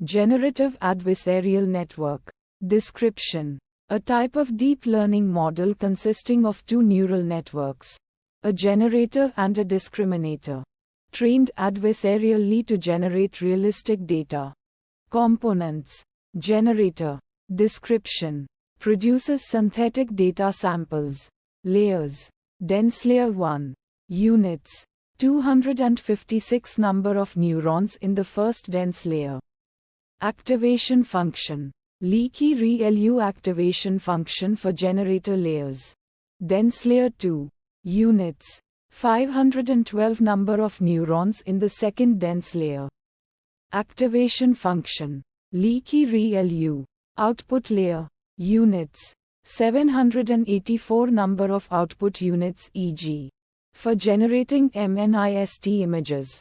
Generative adversarial network. Description: a type of deep learning model consisting of two neural networks, a generator and a discriminator, trained adversarially to generate realistic data. Components: generator. Description: produces synthetic data samples. Layers: dense layer 1. Units: 256 number of neurons in the first dense layer. Activation function: leaky ReLU activation function for generator layers. Dense layer 2. Units: 512 number of neurons in the second dense layer. Activation function: leaky ReLU. Output layer. Units: 784 number of output units, e.g. for generating MNIST images.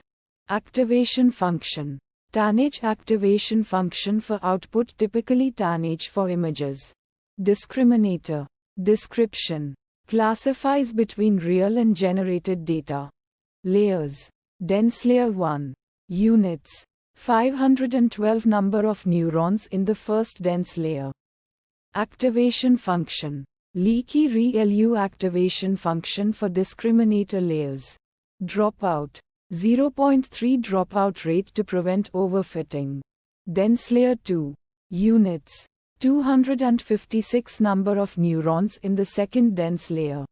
Activation function: tanh activation function for output, typically tanh for images. Discriminator. Description: classifies between real and generated data. Layers: dense layer 1. Units: 512 number of neurons in the first dense layer. Activation function: leaky ReLU activation function for discriminator layers. Dropout: 0.3 dropout rate to prevent overfitting. Dense layer 2. Units: 256 number of neurons in the second dense layer.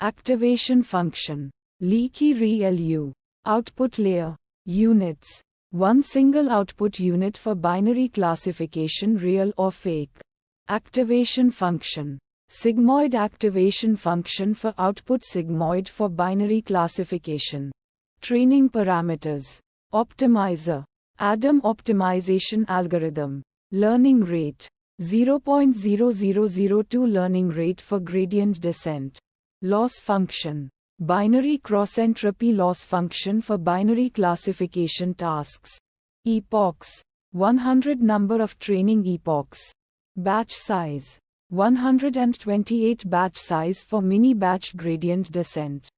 Activation function: leaky ReLU. Output layer. Units: 1 single output unit for binary classification, real or fake. Activation function: sigmoid activation function for output, sigmoid for binary classification. Training parameters: optimizer, Adam optimization algorithm. Learning rate: 0.0002 learning rate for gradient descent. Loss function: binary cross-entropy loss function for binary classification tasks. Epochs: 100 number of training epochs. Batch size: 128 batch size for mini batch gradient descent.